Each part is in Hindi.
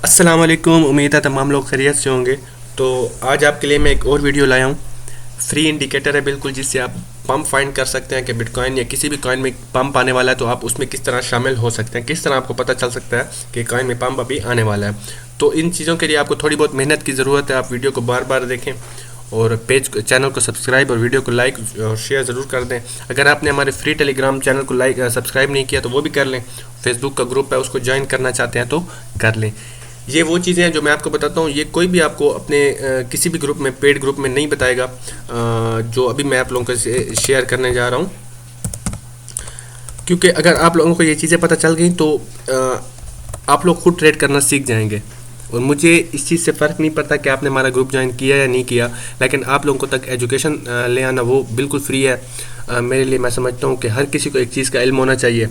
अस्सलाम वालेकुम। उम्मीद है तमाम लोग खैरियत से होंगे। तो आज आपके लिए मैं एक और वीडियो लाया हूँ। फ्री इंडिकेटर है बिल्कुल, जिससे आप पंप फाइंड कर सकते हैं कि बिटकॉइन या किसी भी कॉइन में पंप आने वाला है, तो आप उसमें किस तरह शामिल हो सकते हैं, किस तरह आपको पता चल सकता है कि कॉइन में पंप अभी आने वाला है। तो इन चीज़ों के लिए आपको थोड़ी बहुत मेहनत की ज़रूरत है। आप वीडियो को बार बार देखें और चैनल को सब्सक्राइब और वीडियो को लाइक और शेयर ज़रूर कर दें। अगर आपने हमारे फ्री टेलीग्राम चैनल को सब्सक्राइब नहीं किया तो वो भी कर लें। फेसबुक का ग्रुप है, उसको ज्वाइन करना चाहते हैं तो कर लें। ये वो चीज़ें हैं जो मैं आपको बताता हूँ, ये कोई भी आपको अपने किसी भी ग्रुप में, पेड ग्रुप में नहीं बताएगा, जो अभी मैं आप लोगों को शेयर करने जा रहा हूँ। क्योंकि अगर आप लोगों को ये चीज़ें पता चल गई तो आप लोग खुद ट्रेड करना सीख जाएंगे। और मुझे इस चीज़ से फ़र्क नहीं पड़ता कि आपने हमारा ग्रुप ज्वाइन किया या नहीं किया, लेकिन आप लोगों तक एजुकेशन ले आना वो बिल्कुल फ्री है। मेरे लिए मैं समझता हूँ कि हर किसी को एक चीज़ का इल्म होना चाहिए।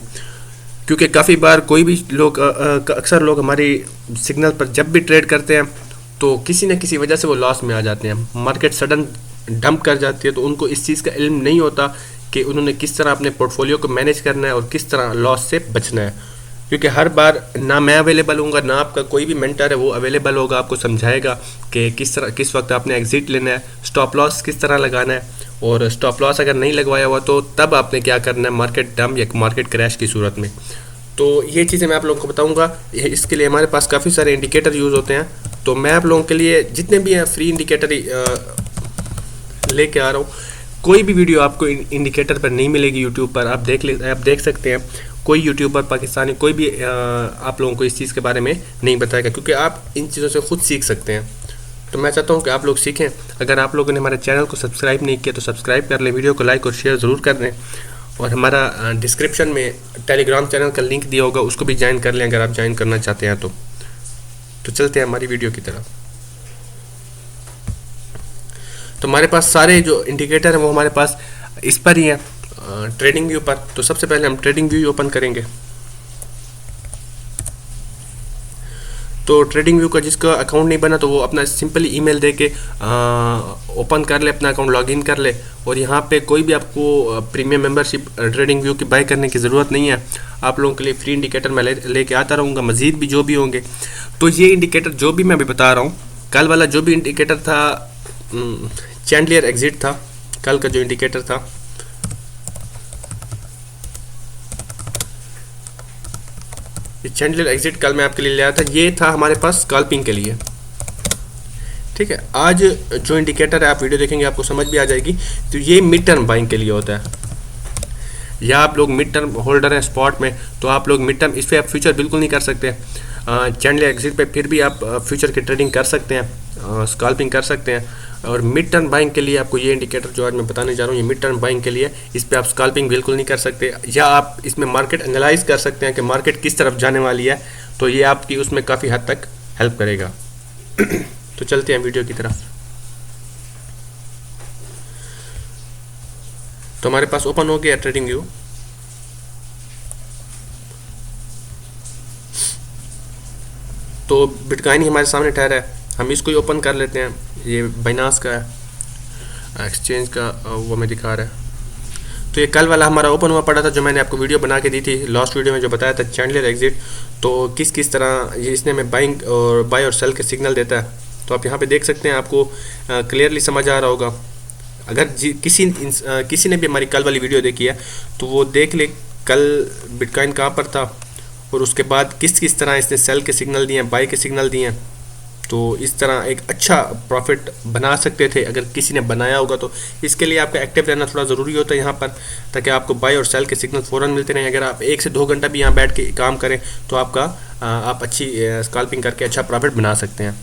क्योंकि काफ़ी बार कोई भी लोग अक्सर लोग हमारी सिग्नल पर जब भी ट्रेड करते हैं तो किसी न किसी वजह से वो लॉस में आ जाते हैं। मार्केट सडन डंप कर जाती है, तो उनको इस चीज़ का इल्म नहीं होता कि उन्होंने किस तरह अपने पोर्टफोलियो को मैनेज करना है और किस तरह लॉस से बचना है। क्योंकि हर बार ना मैं अवेलेबल हूँगा, ना आपका कोई भी मेंटर है वो अवेलेबल होगा, आपको समझाएगा कि किस वक्त आपने एग्जिट लेना है, स्टॉप लॉस किस तरह लगाना है, और स्टॉप लॉस अगर नहीं लगवाया हुआ तो तब आपने क्या करना है मार्केट डंप या मार्केट क्रैश की सूरत में। तो ये चीज़ें मैं आप लोगों को बताऊंगा। इसके लिए हमारे पास काफ़ी सारे इंडिकेटर यूज़ होते हैं। तो मैं आप लोगों के लिए जितने भी हैं फ्री इंडिकेटर लेके आ रहा हूँ। कोई भी वीडियो आपको इंडिकेटर पर नहीं मिलेगी यूट्यूब पर, आप देख सकते हैं। कोई यूट्यूबर पाकिस्तानी कोई भी आप लोगों को इस चीज़ के बारे में नहीं बताएगा, क्योंकि आप इन चीज़ों से खुद सीख सकते हैं। तो मैं चाहता हूँ कि आप लोग सीखें। अगर आप लोगों ने हमारे चैनल को सब्सक्राइब नहीं किया तो सब्सक्राइब कर लें, वीडियो को लाइक और शेयर ज़रूर कर दें। और हमारा डिस्क्रिप्शन में टेलीग्राम चैनल का लिंक दिया होगा, उसको भी ज्वाइन कर लें अगर आप ज्वाइन करना चाहते हैं तो चलते हैं हमारी वीडियो की तरफ। तो हमारे पास सारे जो इंडिकेटर हैं वो हमारे पास इस पर ही हैं, ट्रेडिंग व्यू पर। तो सबसे पहले हम ट्रेडिंग व्यू ओपन करेंगे। तो ट्रेडिंग व्यू का जिसका अकाउंट नहीं बना तो वो अपना सिंपली ईमेल दे के ओपन कर ले, अपना अकाउंट लॉगिन कर ले। और यहाँ पे कोई भी आपको प्रीमियम मेंबरशिप ट्रेडिंग व्यू की बाय करने की ज़रूरत नहीं है। आप लोगों के लिए फ्री इंडिकेटर मैं लेके आता रहूँगा, मज़ीद भी जो भी होंगे। तो ये इंडिकेटर जो भी मैं अभी बता रहा हूँ, कल वाला जो भी इंडिकेटर था, चैंडलियर एग्जिट था कल का जो इंडिकेटर था, चैंडलियर एग्जिट कल मैं आपके लिए लाया था। ये था हमारे पास स्कैल्पिंग के लिए, ठीक है। आज जो इंडिकेटर है आप वीडियो देखेंगे आपको समझ भी आ जाएगी। तो ये मिड टर्म बाइंग के लिए होता है, या आप लोग मिड टर्म होल्डर हैं स्पॉट में तो आप लोग मिड टर्म, इस पर आप फ्यूचर बिल्कुल नहीं कर सकते। चैंडलियर एग्जिट पे फिर भी आप फ्यूचर की ट्रेडिंग कर सकते हैं, स्कैल्पिंग कर सकते हैं। और मिड टर्म बाइंग के लिए आपको ये इंडिकेटर जो आज मैं बताने जा रहा हूँ, ये मिड टर्म बाइंग के लिए, इस पे आप स्कैल्पिंग बिल्कुल नहीं कर सकते। या आप इसमें मार्केट एनालाइज कर सकते हैं कि मार्केट किस तरफ जाने वाली है, तो ये आपकी उसमें काफ़ी हद तक हेल्प करेगा। तो चलते हैं वीडियो की तरफ। तो हमारे पास ओपन हो गया ट्रेडिंग व्यू। तो बिटकॉइन ही हमारे सामने ठहरा है, हम इसको ही ओपन कर लेते हैं। ये बाइनांस का है, एक्सचेंज का वो मैं दिखा रहा है। तो ये कल वाला हमारा ओपन हुआ पड़ा था, जो मैंने आपको वीडियो बना के दी थी लास्ट वीडियो में, जो बताया था चैंडलियर एग्जिट। तो किस तरह ये इसने में बाइंग और बाय और सेल के सिग्नल देता है। तो आप यहाँ पे देख सकते हैं, आपको क्लियरली समझ आ रहा होगा। अगर किसी ने भी हमारी कल वाली वीडियो देखी है तो वो देख ले कल बिटकॉइन कहाँ पर था और उसके बाद किस तरह इसने सेल के सिग्नल दिए हैं, बाय के सिग्नल दिए हैं। तो इस तरह एक अच्छा प्रॉफिट बना सकते थे अगर किसी ने बनाया होगा। तो इसके लिए आपका एक्टिव रहना थोड़ा ज़रूरी होता है यहाँ पर, ताकि आपको बाय और सेल के सिग्नल फ़ौरन मिलते रहें। अगर आप 1 से 2 घंटा भी यहाँ बैठ के काम करें तो आप अच्छी स्कैल्पिंग करके अच्छा प्रॉफिट बना सकते हैं।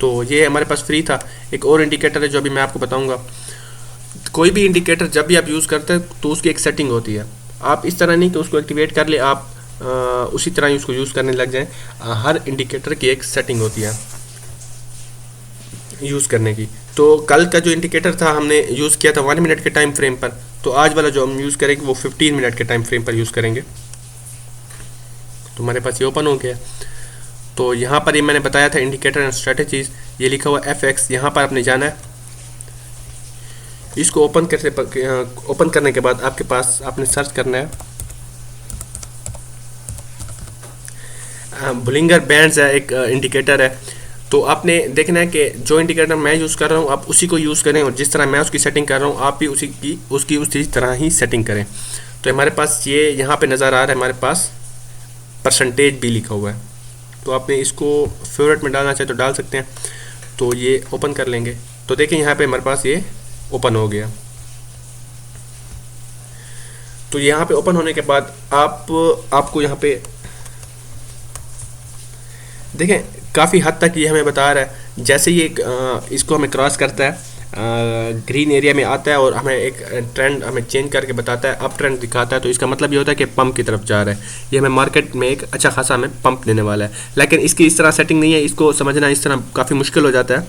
तो ये हमारे पास फ्री था। एक और इंडिकेटर है जो अभी मैं आपको बताऊँगा। कोई भी इंडिकेटर जब भी आप यूज़ करते हैं तो उसकी एक सेटिंग होती है। आप इस तरह नहीं कि उसको एक्टिवेट कर ले, आप उसी तरह ही उसको यूज़ करने लग जाएं। हर इंडिकेटर की एक सेटिंग होती है यूज़ करने की। तो कल का जो इंडिकेटर था हमने यूज़ किया था 1 मिनट के टाइम फ्रेम पर, तो आज वाला जो हम यूज़ करेंगे वो 15 मिनट के टाइम फ्रेम पर यूज़ करेंगे। तो हमारे पास ये ओपन हो गया। तो यहाँ पर ये मैंने बताया था इंडिकेटर एंड स्ट्रेटजीज, ये लिखा हुआ FX, यहाँ पर आपने जाना है। इसको ओपन करने के बाद आपके पास आपने सर्च करना है बुलिंगर बैंड्स है, एक इंडिकेटर है। तो आपने देखना है कि जो इंडिकेटर मैं यूज़ कर रहा हूँ आप उसी को यूज़ करें, और जिस तरह मैं उसकी सेटिंग कर रहा हूँ आप भी उसी तरह ही सेटिंग करें। तो हमारे पास ये यहाँ पे नज़र आ रहा है, हमारे पास परसेंटेज भी लिखा हुआ है। तो आपने इसको फेवरेट में डालना चाहे तो डाल सकते हैं। तो ये ओपन कर लेंगे तो देखें यहाँ पे हमारे पास ये ओपन हो गया। तो यहाँ पे ओपन होने के बाद आपको यहाँ पे देखें काफ़ी हद तक ये हमें बता रहा है। जैसे ये इसको हमें क्रॉस करता है, ग्रीन एरिया में आता है और हमें एक ट्रेंड हमें चेंज करके बताता है, अप ट्रेंड दिखाता है। तो इसका मतलब ये होता है कि पंप की तरफ जा रहा है, ये हमें मार्केट में एक अच्छा खासा हमें पंप देने वाला है। लेकिन इसकी इस तरह सेटिंग नहीं है, इसको समझना इस तरह काफ़ी मुश्किल हो जाता है।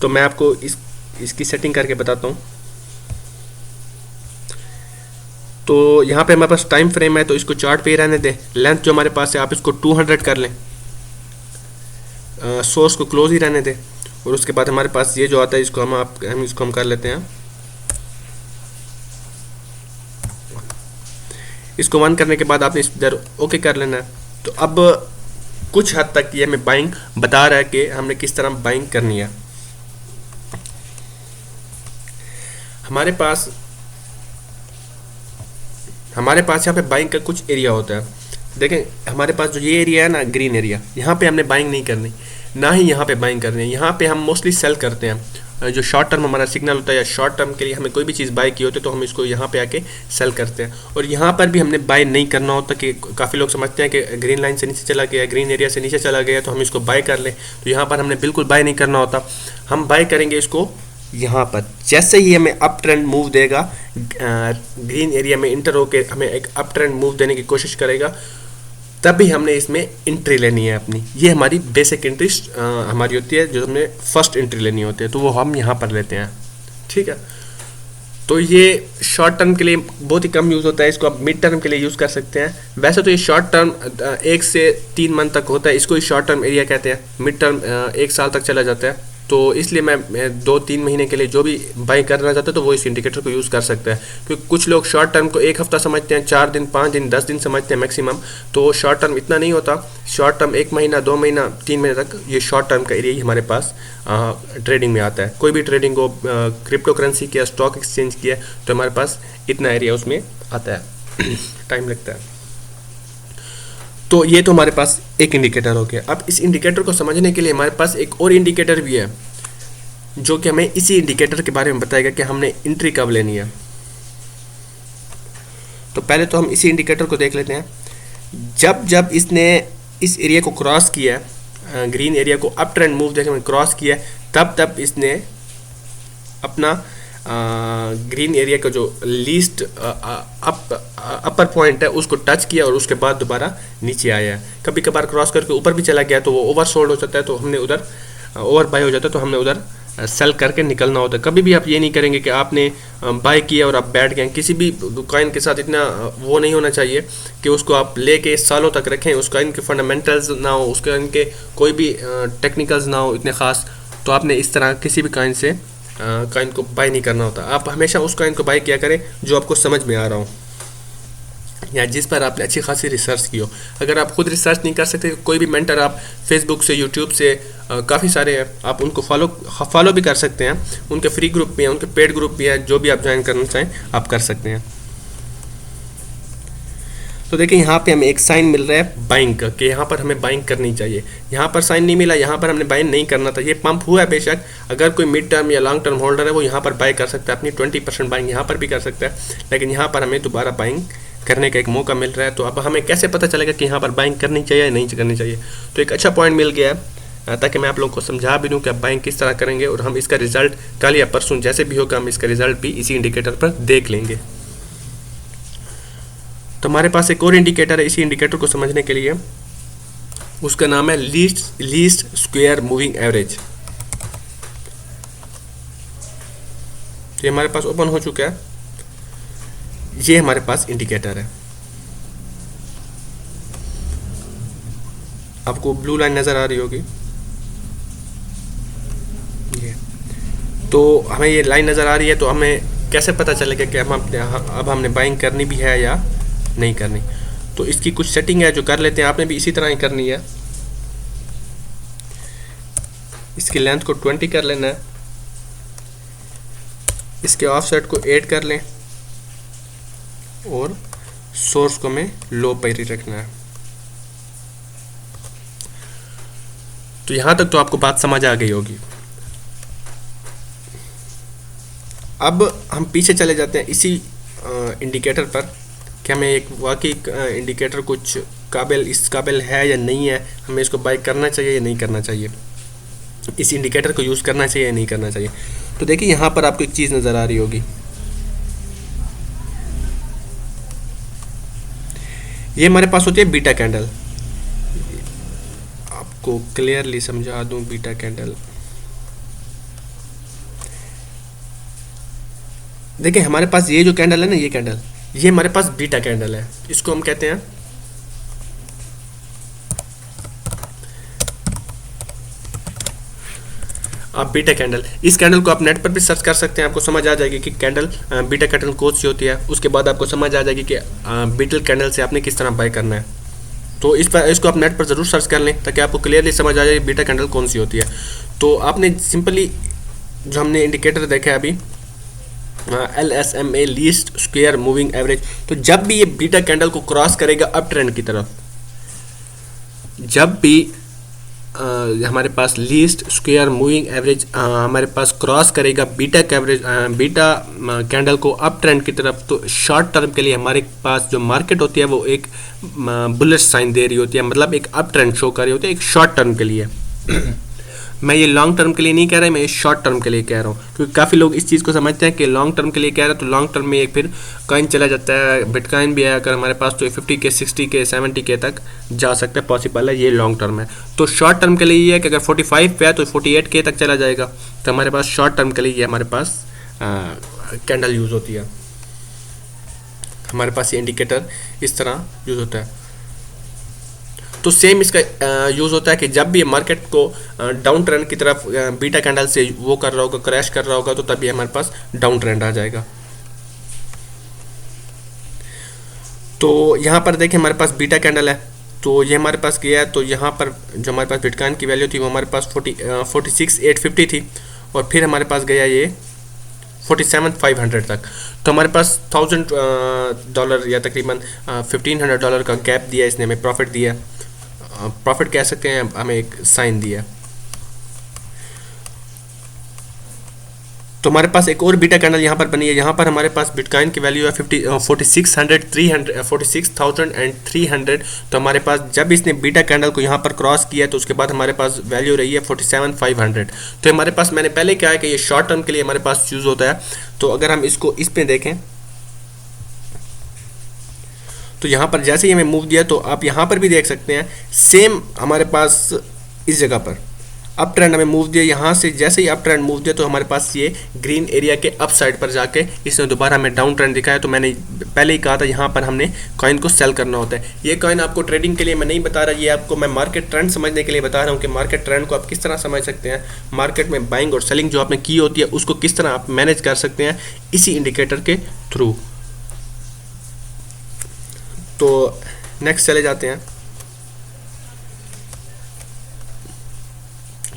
तो मैं आपको इसकी सेटिंग करके बताता हूँ। तो यहाँ पे हमारे पास टाइम फ्रेम है, तो इसको चार्ट पे ही रहने दें। लेंथ जो हमारे पास है आप इसको 200 कर लें, सोर्स को क्लोज ही रहने दें। और उसके बाद हमारे पास ये जो आता है इसको हम इसको कर लेते हैं। इसको 1 करने के बाद आपने इधर ओके कर लेना है। तो अब कुछ हद तक ये हमें बाइंग बता रहा है कि हमने किस तरह बाइंग करनी है। हमारे पास यहाँ पे बाइंग का कुछ एरिया होता है। देखें हमारे पास जो ये एरिया है ना, ग्रीन एरिया, यहाँ पे हमने बाइंग नहीं करनी, ना ही यहाँ पे बाइंग करनी है। यहाँ पे हम मोस्टली सेल करते हैं। जो शॉर्ट टर्म हमारा सिग्नल होता है या शॉर्ट टर्म के लिए हमें कोई भी चीज़ बाय की होती है तो हम इसको यहाँ पे आके सेल करते हैं। और यहाँ पर भी हमने बाय नहीं करना होता कि काफ़ी लोग समझते हैं कि ग्रीन लाइन से नीचे चला गया, ग्रीन एरिया से नीचे चला गया तो हम इसको बाय कर लें। तो यहाँ पर हमने बिल्कुल बाय नहीं करना होता। हम बाय करेंगे इसको यहाँ पर, जैसे ही हमें अप ट्रेंड मूव देगा, ग्रीन एरिया में इंटर होकर हमें एक अप ट्रेंड मूव देने की कोशिश करेगा, तभी हमने इसमें एंट्री लेनी है अपनी। ये हमारी बेसिक एंट्री हमारी होती है, जो हमने फर्स्ट एंट्री लेनी होती है, तो वो हम यहाँ पर लेते हैं। ठीक है, तो ये शॉर्ट टर्म के लिए बहुत ही कम यूज़ होता है, इसको आप मिड टर्म के लिए यूज़ कर सकते हैं। वैसे तो ये शॉर्ट टर्म 1 से 3 मंथ तक होता है, इसको ही शॉर्ट टर्म एरिया कहते हैं। मिड टर्म 1 साल तक चला जाता है। तो इसलिए मैं 2-3 महीने के लिए जो भी बाई करना चाहते हैं तो वो इस इंडिकेटर को यूज़ कर सकता है। क्योंकि कुछ लोग शॉर्ट टर्म को 1 हफ्ता समझते हैं, 4 दिन, 5 दिन, 10 दिन समझते हैं मैक्सिमम। तो शॉर्ट टर्म इतना नहीं होता। शॉर्ट टर्म 1 महीना, 2 महीना, 3 महीने तक ये शॉर्ट टर्म का एरिया ही हमारे पास ट्रेडिंग में आता है। कोई भी ट्रेडिंग हो, क्रिप्टो करेंसी किया, स्टॉक एक्सचेंज किया, तो हमारे पास इतना एरिया उसमें आता है। टाइम लगता है। तो ये तो हमारे पास एक इंडिकेटर हो गया। अब इस इंडिकेटर को समझने के लिए हमारे पास एक और इंडिकेटर भी है, जो कि हमें इसी इंडिकेटर के बारे में बताएगा कि हमने एंट्री कब लेनी है। तो पहले तो हम इसी इंडिकेटर को देख लेते हैं। जब इसने इस एरिया को क्रॉस किया, ग्रीन एरिया को अप ट्रेंड मूव देखने में क्रॉस किया, तब इसने अपना ग्रीन एरिया का जो लीस्ट अपर पॉइंट है उसको टच किया और उसके बाद दोबारा नीचे आया है। कभी कभार क्रॉस करके ऊपर भी चला गया तो वो ओवर सोल्ड हो जाता है, तो हमने उधर ओवर बाय हो जाता है, तो हमने उधर सेल करके निकलना होता है। कभी भी आप ये नहीं करेंगे कि आपने बाय किया और आप बैठ गए। किसी भी कॉइन के साथ इतना वो नहीं होना चाहिए कि उसको आप लेके सालों तक रखें, उस कॉइन के फंडामेंटल्स ना हो, उस कॉइन के कोई भी टेक्निकल्स ना हो इतने ख़ास। तो आपने इस तरह किसी भी कॉइन से कॉइन को बाय नहीं करना होता। आप हमेशा उस कॉइन को बाय किया करें जो आपको समझ में आ रहा हो या जिस पर आपने अच्छी खासी रिसर्च की हो। अगर आप खुद रिसर्च नहीं कर सकते, कोई भी मेंटर आप फेसबुक से, यूट्यूब से, काफ़ी सारे हैं, आप उनको फॉलो भी कर सकते हैं। उनके फ्री ग्रुप भी हैं, उनके पेड ग्रुप भी हैं, जो भी आप ज्वाइन करना चाहें आप कर सकते हैं। तो देखिए यहाँ पे हमें एक साइन मिल रहा है बाइंग का, कि यहाँ पर हमें बाइंग करनी चाहिए। यहाँ पर साइन नहीं मिला, यहाँ पर हमने बाइंग नहीं करना था। ये पंप हुआ है बेशक। अगर कोई मिड टर्म या लॉन्ग टर्म होल्डर है वो यहाँ पर बाय कर सकता है, अपनी 20% बाइंग यहाँ पर भी कर सकता है। लेकिन यहाँ पर हमें दोबारा बाइंग करने का एक मौका मिल रहा है। तो अब हमें कैसे पता चलेगा कि यहाँ पर बाइंग करनी चाहिए या नहीं करनी चाहिए? तो एक अच्छा पॉइंट मिल गया है, ताकि मैं आप लोगों को समझा भी दूँ कि आप बाइंग किस तरह करेंगे। और हम इसका रिजल्ट कल या परसों जैसे भी होगा हम इसका रिजल्ट भी इसी इंडिकेटर पर देख लेंगे। तो हमारे पास एक और इंडिकेटर है इसी इंडिकेटर को समझने के लिए, उसका नाम है लीस्ट स्क्वायर मूविंग एवरेज। ये हमारे पास ओपन हो चुका है। ये हमारे पास इंडिकेटर है। आपको ब्लू लाइन नजर आ रही होगी, ये तो हमें ये लाइन नजर आ रही है। तो हमें कैसे पता चलेगा कि अब हमने बाइंग करनी भी है या नहीं करनी? तो इसकी कुछ सेटिंग है जो कर लेते हैं। आपने भी इसी तरह ही करनी है। इसकी लेंथ को 20 कर लेना है, इसके ऑफसेट को 8 कर लें और सोर्स को हमें लो पर ही रखना है। तो यहां तक तो आपको बात समझ आ गई होगी। अब हम पीछे चले जाते हैं इसी इंडिकेटर पर कि हमें एक वाकई इंडिकेटर कुछ इस काबिल है या नहीं है, हमें इसको बाय करना चाहिए या नहीं करना चाहिए, इस इंडिकेटर को यूज़ करना चाहिए या नहीं करना चाहिए। तो देखिए यहाँ पर आपको एक चीज़ नज़र आ रही होगी, ये हमारे पास होती है बीटा कैंडल। आपको क्लियरली समझा दूं बीटा कैंडल। देखिए हमारे पास ये जो कैंडल है ना, ये कैंडल, ये हमारे पास बीटा कैंडल है, इसको हम कहते हैं बीटा कैंडल। इस कैंडल को आप नेट पर भी सर्च कर सकते हैं, आपको समझ आ जाएगी कि कैंडल बीटा कैंडल कौन सी होती है। उसके बाद आपको समझ आ जाएगी कि बीटल कैंडल से आपने किस तरह बाय करना है। तो इसको आप नेट पर ज़रूर सर्च कर लें ताकि आपको क्लियरली समझ आ जाए बीटा कैंडल कौन सी होती है। तो आपने सिंपली जो हमने इंडिकेटर देखा है अभी, LSMA least square moving average, तो जब भी ये बीटा कैंडल को क्रॉस करेगा अप ट्रेंड की तरफ, जब भी हमारे पास लीस्ट स्क्वायर मूविंग एवरेज हमारे पास क्रॉस करेगा बीटा कैंडल को अप ट्रेंड की तरफ, तो शॉर्ट टर्म के लिए हमारे पास जो मार्केट होती है वो एक बुलिश साइन दे रही होती है, मतलब एक अप ट्रेंड शो कर रही होती है एक शॉर्ट टर्म के लिए। मैं ये लॉन्ग टर्म के लिए नहीं कह रहा, मैं ये शॉर्ट टर्म के लिए कह रहा हूँ, क्योंकि काफ़ी लोग इस चीज़ को समझते हैं कि लॉन्ग टर्म के लिए कह रहा है तो लॉन्ग टर्म में एक फिर कॉइन चला जाता है, बिटकॉइन भी है अगर हमारे पास तो 50K 60K 70K तक जा सकता है, पॉसिबल है, ये लॉन्ग टर्म है। तो शॉर्ट टर्म के लिए ये है कि अगर 45 पे है तो 48K तक चला जाएगा, तो हमारे पास शॉर्ट टर्म के लिए ये हमारे पास कैंडल यूज़ होती है, हमारे पास ये इंडिकेटर इस तरह यूज़ होता है। तो सेम इसका यूज़ होता है कि जब भी मार्केट को डाउन ट्रेंड की तरफ बीटा कैंडल से वो कर रहा होगा, क्रैश कर रहा होगा, तो तभी हमारे पास डाउन ट्रेंड आ जाएगा। तो यहाँ पर देखें हमारे पास बीटा कैंडल है, तो ये हमारे पास गया है, तो यहाँ पर जो हमारे पास बिटकॉइन की वैल्यू थी वो हमारे पास 46,850 थी, और फिर हमारे पास गया ये 47,500 तक, तो हमारे पास $1,000 या तकरीबन $1,500 का गैप दिया इसने, हमें प्रॉफिट दिया, प्रॉफिट कह सकते हैं, हमें एक साइन दिया। तो हमारे पास एक और बीटा कैंडल यहाँ पर बनी है, यहाँ पर हमारे पास बिटकॉइन की वैल्यू है 46,300, तो हमारे पास जब इसने बीटा कैंडल को यहाँ पर क्रॉस किया तो उसके बाद हमारे पास वैल्यू रही है 47,500। तो हमारे पास मैंने पहले कहा है कि ये शॉर्ट टर्म के लिए हमारे पास यूज़ होता है। तो अगर हम इसको इस पे देखें तो यहाँ पर जैसे ही हमें मूव दिया, तो आप यहाँ पर भी देख सकते हैं सेम हमारे पास इस जगह पर अप ट्रेंड हमें मूव दिया, यहाँ से जैसे ही अप ट्रेंड मूव दिया तो हमारे पास ये ग्रीन एरिया के अप साइड पर जाके इसने दोबारा हमें डाउन ट्रेंड दिखाया। तो मैंने पहले ही कहा था यहाँ पर हमने कॉइन को सेल करना होता है। ये कॉइन आपको ट्रेडिंग के लिए मैं नहीं बता रहा, ये आपको मैं मार्केट ट्रेंड समझने के लिए बता रहा हूँ कि मार्केट ट्रेंड को आप किस तरह समझ सकते हैं, मार्केट में बाइंग और सेलिंग जो आपने की होती है उसको किस तरह आप मैनेज कर सकते हैं इसी इंडिकेटर के थ्रू। तो नेक्स्ट चले जाते हैं।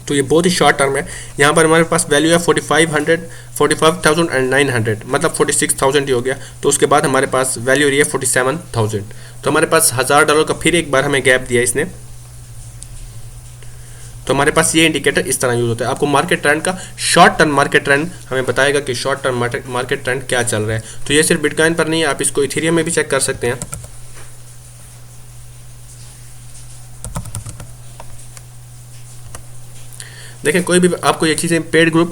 तो ये बहुत ही शॉर्ट टर्म है, यहाँ पर हमारे पास वैल्यू है 45,900, मतलब 46,000 ही हो गया। तो उसके बाद हमारे पास वैल्यू रही है 47,000, तो हमारे पास $1,000 का फिर एक बार हमें गैप दिया इसने। तो हमारे पास ये इंडिकेटर इस तरह यूज होता है, आपको मार्केट ट्रेंड का शॉर्ट टर्म मार्केट ट्रेंड हमें बताएगा कि शॉर्ट टर्म मार्केट ट्रेंड क्या चल रहा है। तो ये सिर्फ बिटकॉइन पर नहीं है, आप इसको इथेरियम में भी चेक कर सकते हैं। देखें कोई भी आपको ये चीज़ें पेड ग्रुप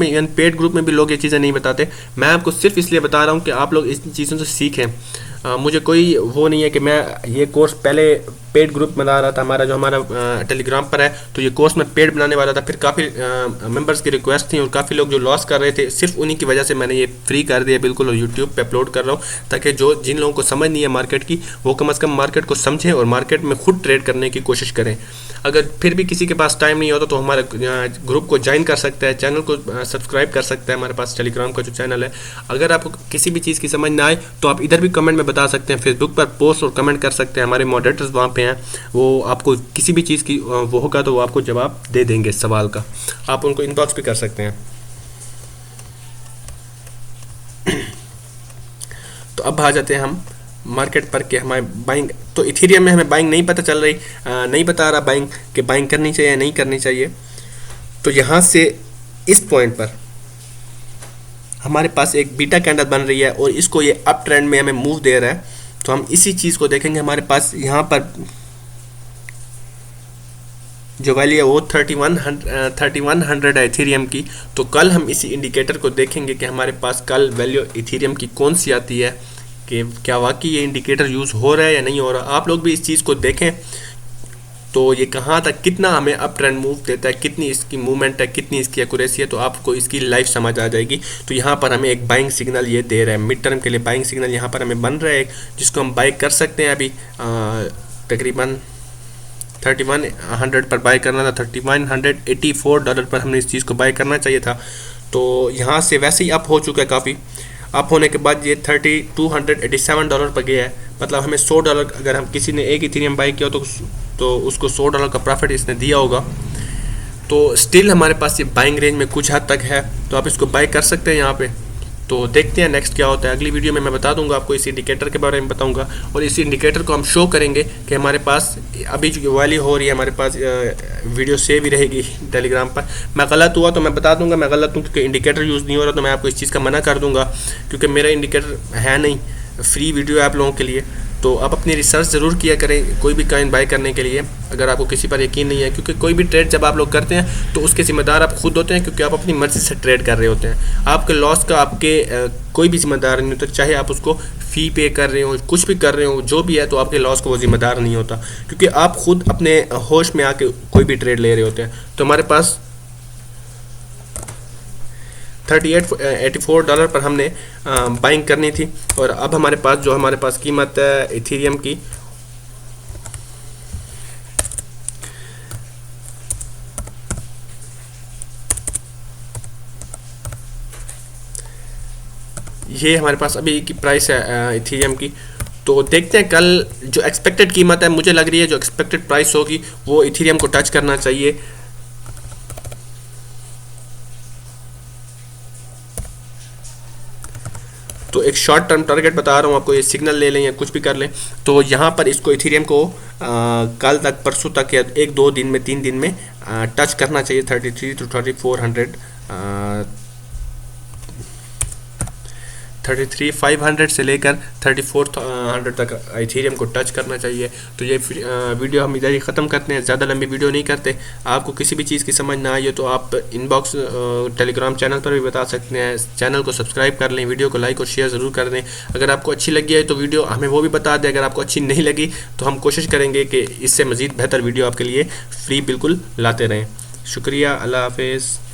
में भी लोग ये चीज़ें नहीं बताते, मैं आपको सिर्फ इसलिए बता रहा हूँ कि आप लोग इस चीज़ों से सीखें। मुझे कोई वो नहीं है कि मैं ये कोर्स पहले पेड ग्रुप बना रहा था, हमारा टेलीग्राम पर है, तो ये कोर्स मैं पेड बनाने वाला था, फिर काफ़ी मेंबर्स की रिक्वेस्ट थी और काफ़ी लोग जो लॉस कर रहे थे, सिर्फ उन्हीं की वजह से मैंने ये फ्री कर दिया बिल्कुल, और यूट्यूब पे अपलोड कर रहा हूँ ताकि जिन लोगों को समझ नहीं है मार्केट की, वो कम अज़ कम मार्केट को समझें और मार्केट में खुद ट्रेड करने की कोशिश करें। अगर फिर भी किसी के पास टाइम नहीं होता तो हमारे ग्रुप को ज्वाइन कर सकता है, चैनल को सब्सक्राइब कर सकता है, हमारे पास टेलीग्राम का जो चैनल है। अगर आपको किसी भी चीज़ की समझ ना आए तो आप इधर भी कमेंट में बता सकते हैं, फेसबुक पर पोस्ट और कमेंट कर सकते हैं, हमारे मॉडरेटर्स वहाँ पे हैं, वो आपको किसी भी चीज़ की वो होगा तो वो आपको जवाब दे देंगे इस सवाल का, आप उनको इनबॉक्स भी कर सकते हैं। तो अब आ जाते हैं हम मार्केट पर कि हमारे बाइंग, तो इथेरियम में हमें बाइंग नहीं पता चल रही, नहीं बता रहा बाइंग कि बाइंग करनी चाहिए या नहीं करनी चाहिए। तो यहाँ से इस पॉइंट पर हमारे पास एक बीटा कैंडल बन रही है और इसको ये अप ट्रेंड में हमें मूव दे रहा है, तो हम इसी चीज़ को देखेंगे। हमारे पास यहाँ पर जो वैल्यू है वो 3100 है इथेरियम की। तो कल हम इसी इंडिकेटर को देखेंगे कि हमारे पास कल वैल्यू इथेरियम की कौन सी आती है, कि क्या वाकई ये इंडिकेटर यूज़ हो रहा है या नहीं हो रहा। आप लोग भी इस चीज़ को देखें तो ये कहाँ तक कितना हमें अप ट्रेंड मूव देता है, कितनी इसकी मूवमेंट है, कितनी इसकी एक्यूरेसी है, तो आपको इसकी लाइव समझ आ जाएगी। तो यहाँ पर हमें एक बाइंग सिग्नल ये दे रहा है, मिड टर्म के लिए बाइंग सिग्नल यहाँ पर हमें बन रहा है, जिसको हम बाई कर सकते हैं। अभी तकरीबन 3100 पर बाई करना था, $3184 पर हमने इस चीज़ को बाई करना चाहिए था। तो यहाँ से वैसे ही अप हो चुका है, काफ़ी अप होने के बाद ये $3287 पर गया है। मतलब हमें $100, अगर हम किसी ने एक इथेरियम बाई किया तो उसको $100 का प्रॉफिट इसने दिया होगा। तो स्टिल हमारे पास ये बाइंग रेंज में कुछ हद तक है, तो आप इसको बाई कर सकते हैं यहाँ पे। तो देखते हैं नेक्स्ट क्या होता है। अगली वीडियो में मैं बता दूंगा आपको, इस इंडिकेटर के बारे में बताऊंगा, और इस इंडिकेटर को हम शो करेंगे कि हमारे पास अभी जो वैल्यू हो रही है, हमारे पास वीडियो सेव ही रहेगी टेलीग्राम पर। मैं गलत हुआ तो मैं बता दूंगा मैं गलत हूँ, क्योंकि इंडिकेटर यूज़ नहीं हो रहा, तो मैं आपको इस चीज़ का मना कर दूंगा, क्योंकि मेरा इंडिकेटर है नहीं, फ्री वीडियो है आप लोगों के लिए। तो आप अपनी रिसर्च ज़रूर किया करें कोई भी कॉइन बाय करने के लिए, अगर आपको किसी पर यकीन नहीं है, क्योंकि कोई भी ट्रेड जब आप लोग करते हैं तो उसके ज़िम्मेदार आप खुद होते हैं, क्योंकि आप अपनी मर्ज़ी से ट्रेड कर रहे होते हैं। आपके लॉस का आपके कोई भी ज़िम्मेदार नहीं होता, चाहे आप उसको फ़ी पे कर रहे हो, कुछ भी कर रहे हो, जो भी है, तो आपके लॉस को वो ज़िम्मेदार नहीं होता, क्योंकि आप खुद अपने होश में आके कोई भी ट्रेड ले रहे होते हैं। तो हमारे पास $3884 पर हमने बाइंग करनी थी, और अब हमारे पास जो हमारे पास कीमत है इथेरियम की, ये हमारे पास अभी की प्राइस है इथेरियम की। तो देखते हैं कल जो एक्सपेक्टेड कीमत है, मुझे लग रही है जो एक्सपेक्टेड प्राइस होगी वो इथेरियम को टच करना चाहिए। तो एक शॉर्ट टर्म टारगेट बता रहा हूँ आपको, ये सिग्नल ले लें या कुछ भी कर लें, तो यहाँ पर इसको इथेरियम को कल तक, परसों तक, या 1-2 दिन में, 3 दिन में टच करना चाहिए 33,500 से लेकर 3400 तक इथेरियम को टच करना चाहिए। तो ये वीडियो हम इधर ही ख़त्म करते हैं, ज़्यादा लंबी वीडियो नहीं करते। आपको किसी भी चीज़ की समझ ना आई तो आप इनबॉक्स टेलीग्राम चैनल पर भी बता सकते हैं। चैनल को सब्सक्राइब कर लें, वीडियो को लाइक और शेयर ज़रूर कर दें। अगर आपको अच्छी लगी है तो वीडियो हमें वो भी बता दें, अगर आपको अच्छी नहीं लगी तो हम कोशिश करेंगे कि इससे मज़ीद बेहतर वीडियो आपके लिए फ्री बिल्कुल लाते रहें। शुक्रिया, अल्लाह हाफिज़।